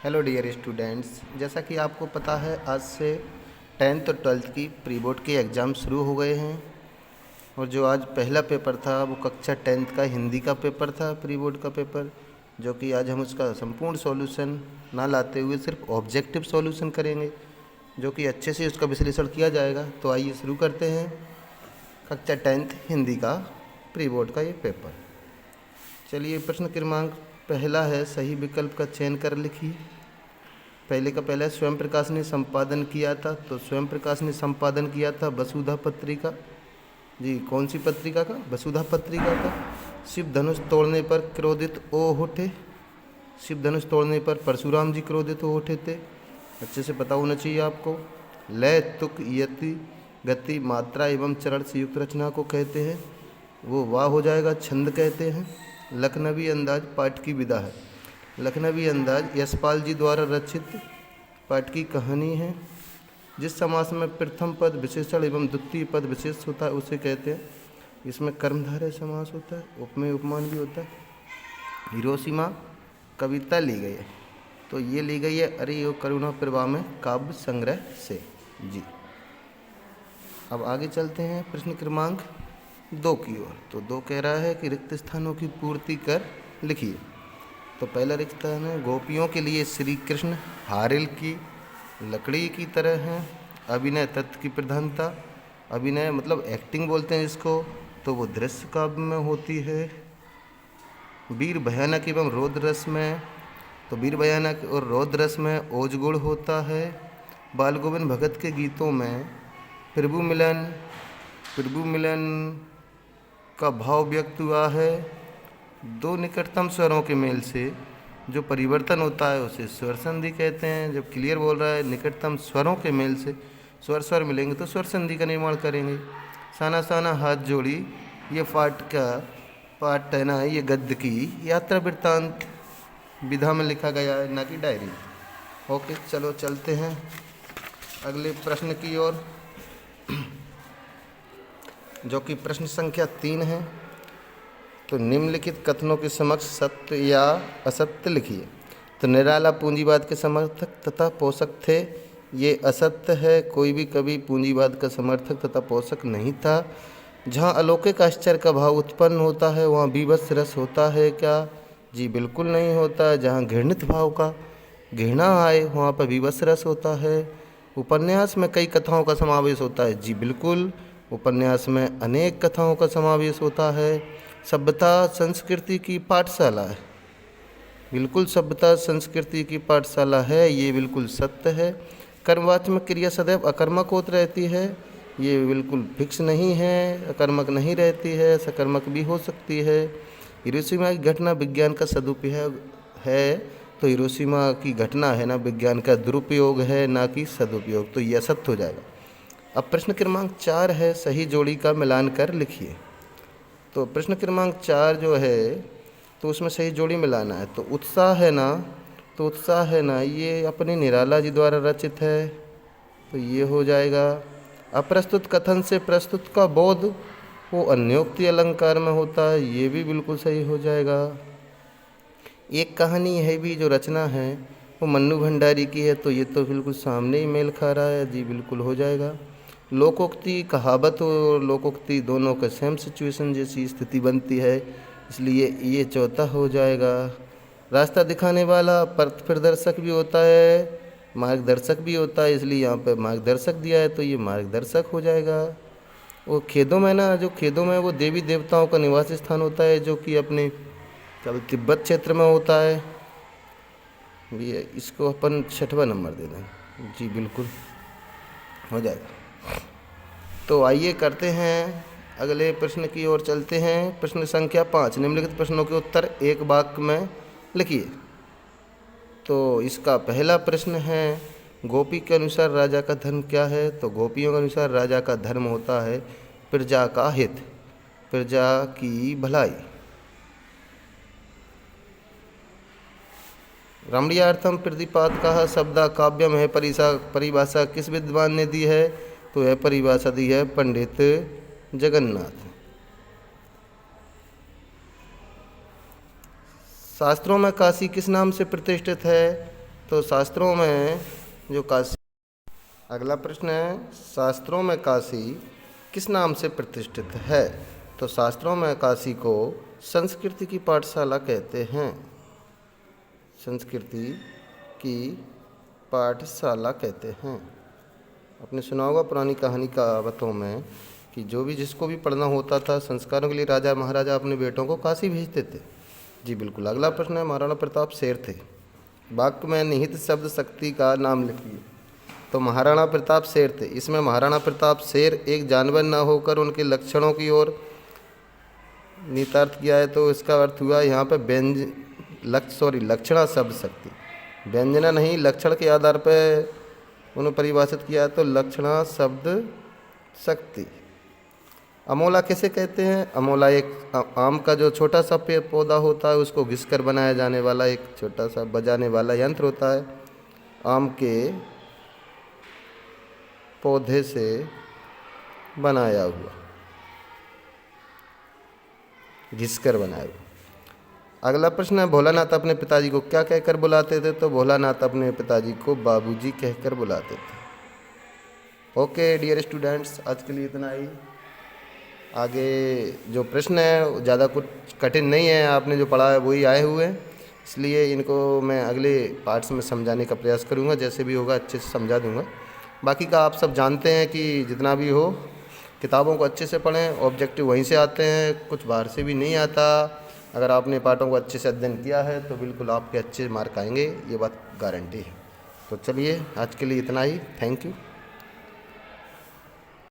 Hello dear students, जैसा कि आपको पता है आज से 10th और 12th की प्री बोर्ड के एग्ज़ाम शुरू हो गए हैं। और जो आज पहला पेपर था वो कक्षा 10th का हिंदी का पेपर था, प्री बोर्ड का पेपर, जो कि आज हम उसका संपूर्ण सॉल्यूशन ना लाते हुए सिर्फ ऑब्जेक्टिव सॉल्यूशन करेंगे, जो कि अच्छे से उसका विश्लेषण किया जाएगा। तो आइए शुरू करते हैं कक्षा 10th हिंदी का प्री बोर्ड का ये पेपर। चलिए, प्रश्न क्रमांक पहला है, सही विकल्प का चयन कर लिखिए। पहले का पहला स्वयं प्रकाश ने संपादन किया था, तो स्वयं प्रकाश ने संपादन किया था वसुधा पत्रिका। जी, कौन सी पत्रिका का? वसुधा पत्रिका का। शिव धनुष तोड़ने पर क्रोधित ओ उठे। शिव धनुष तोड़ने पर परशुराम जी क्रोधित हो उठे थे। अच्छे से पता होना चाहिए आपको। लय, तुक, यति, गति, मात्रा एवं चरण से युक्त रचना को कहते हैं, वो वाह हो जाएगा, छंद कहते हैं। लखनवी अंदाज पाठ की विधा है। लखनवी अंदाज यशपाल जी द्वारा रचित पाठ की कहानी है। जिस समास में प्रथम पद विशेषण एवं द्वितीय पद विशेष होता है उसे कहते हैं। इसमें कर्मधारय समास होता है, उपमेय उपमान भी होता है। हिरोशिमा कविता ली गई है, तो ये ली गई है अरे ओ करुणा प्रभा में काव्य संग्रह से। जी, अब आगे चलते हैं प्रश्न क्रमांक 2 की ओर। तो 2 कह रहा है कि रिक्त स्थानों की पूर्ति कर लिखिए। तो पहला रिक्त स्थान है, गोपियों के लिए श्री कृष्ण हारिल की लकड़ी की तरह हैं। अभिनय तत्व की प्रधानता, अभिनय मतलब एक्टिंग बोलते हैं जिसको, तो वो दृश्य काव्य में होती है। वीर भयानक एवं रौद्र रस में, तो वीर भयानक और रौद्र रस में ओज गुण होता है। बाल गोविंद भगत के गीतों में प्रभु मिलन का भाव व्यक्त हुआ है। दो निकटतम स्वरों के मेल से जो परिवर्तन होता है उसे स्वर संधि कहते हैं। जब क्लियर बोल रहा है निकटतम स्वरों के मेल से स्वर मिलेंगे तो स्वर संधि का निर्माण करेंगे। साना साना हाथ जोड़ी, ये पाठ है ना, ये गद्य की यात्रा वृत्तांत विधा में लिखा गया है, ना कि डायरी। ओके, चलो चलते हैं अगले प्रश्न की ओर, जो कि प्रश्न संख्या 3 है। तो निम्नलिखित कथनों के समक्ष सत्य या असत्य लिखिए। तो निराला पूंजीवाद के समर्थक तथा पोषक थे, ये असत्य है। कोई भी कभी पूंजीवाद का समर्थक तथा पोषक नहीं था। जहाँ अलौकिक आश्चर्य का भाव उत्पन्न होता है वहाँ बीभत्स रस होता है क्या? जी बिल्कुल नहीं होता। जहाँ घृणित भाव का घृणा आए वहाँ पर बीभत्स रस होता है। उपन्यास में कई कथाओं का समावेश होता है। जी बिल्कुल, उपन्यास में अनेक कथाओं का समावेश होता है। सभ्यता संस्कृति की पाठशाला है। बिल्कुल, सभ्यता संस्कृति की पाठशाला है, ये बिल्कुल सत्य है। कर्मवाच्य में क्रिया सदैव अकर्मक होती रहती है, ये बिल्कुल फिक्स नहीं है, अकर्मक नहीं रहती है, सकर्मक भी हो सकती है। हिरोशिमा की घटना विज्ञान का सदुपयोग है, तो हिरोशिमा की घटना है ना विज्ञान का दुरुपयोग है, ना कि सदुपयोग, तो यह असत्य हो जाएगा। अब प्रश्न क्रमांक 4 है, सही जोड़ी का मिलान कर लिखिए। तो प्रश्न क्रमांक 4 जो है तो उसमें सही जोड़ी मिलाना है। तो उत्साह है ना, तो उत्साह है ना, ये अपने निराला जी द्वारा रचित है, तो ये हो जाएगा। अप्रस्तुत कथन से प्रस्तुत का बोध वो अन्योक्ति अलंकार में होता है, ये भी बिल्कुल सही हो जाएगा। एक कहानी है भी जो रचना है वो मन्नू भंडारी की है, तो ये तो बिल्कुल सामने ही मेल खा रहा है, जी बिल्कुल हो जाएगा। लोकोक्ति कहावत और लोकोक्ति दोनों का सेम सिचुएशन जैसी स्थिति बनती है, इसलिए ये चौथा हो जाएगा। रास्ता दिखाने वाला पथ प्रदर्शक भी होता है, मार्गदर्शक भी होता है, इसलिए यहाँ पे मार्गदर्शक दिया है, तो ये मार्गदर्शक हो जाएगा। वो खेदों में ना, जो खेदों में वो देवी देवताओं का निवास स्थान होता है, जो कि अपने तिब्बत क्षेत्र में होता है। ये इसको अपन 6वां नंबर दे दें। जी बिल्कुल हो जाएगा। तो आइए करते हैं अगले प्रश्न की ओर चलते हैं। प्रश्न संख्या 5, निम्नलिखित प्रश्नों के उत्तर एक वाक्य में लिखिए। तो इसका पहला प्रश्न है, गोपी के अनुसार राजा का धर्म क्या है? तो गोपियों के अनुसार राजा का धर्म होता है प्रजा का हित, प्रजा की भलाई। रमणीयार्थम प्रतिपादकः शब्द काव्यम है, परिभाषा किस विद्वान ने दी है? तो यह परिभाषा दी है पंडित जगन्नाथ। शास्त्रों में काशी किस नाम से प्रतिष्ठित है? तो शास्त्रों में जो काशी, अगला प्रश्न है, शास्त्रों में काशी किस नाम से प्रतिष्ठित है? तो शास्त्रों में काशी को संस्कृति की पाठशाला कहते हैं। संस्कृति की पाठशाला कहते हैं। आपने सुना होगा पुरानी कहानी कहावतों में कि जो भी जिसको भी पढ़ना होता था संस्कारों के लिए राजा महाराजा अपने बेटों को काशी भेजते थे। जी बिल्कुल। अगला प्रश्न है, महाराणा प्रताप शेर थे, वाक्य में निहित शब्द शक्ति का नाम लिखिए। तो महाराणा प्रताप शेर थे, इसमें महाराणा प्रताप शेर एक जानवर न होकर उनके लक्षणों की ओर निहितार्थ किया है, तो इसका अर्थ हुआ यहाँ पे लक्षणा शब्द शक्ति, व्यंजना नहीं, लक्षण के आधार पर उन्हें परिभाषित किया है, तो लक्षणा शब्द शक्ति। अमोला किसे कहते हैं? अमोला एक आम का जो छोटा सा पेड़ पौधा होता है उसको घिस कर बनाया जाने वाला एक छोटा सा बजाने वाला यंत्र होता है, आम के पौधे से बनाया हुआ, घिस कर बनाया हुआ। अगला प्रश्न है, भोलानाथ अपने पिताजी को क्या कहकर बुलाते थे? तो भोलानाथ अपने पिताजी को बाबूजी कहकर बुलाते थे। ओके डियर स्टूडेंट्स, आज के लिए इतना ही। आगे जो प्रश्न है ज़्यादा कुछ कठिन नहीं है, आपने जो पढ़ा है वही आए हुए हैं, इसलिए इनको मैं अगले पार्ट्स में समझाने का प्रयास करूँगा, जैसे भी होगा अच्छे से समझा दूँगा। बाकी का आप सब जानते हैं कि जितना भी हो किताबों को अच्छे से पढ़ें, ऑब्जेक्टिव वहीं से आते हैं, कुछ बाहर से भी नहीं आता। अगर आपने पाठों को अच्छे से अध्ययन किया है तो बिल्कुल आपके अच्छे मार्क आएंगे, ये बात गारंटी है। तो चलिए आज के लिए इतना ही। Thank you.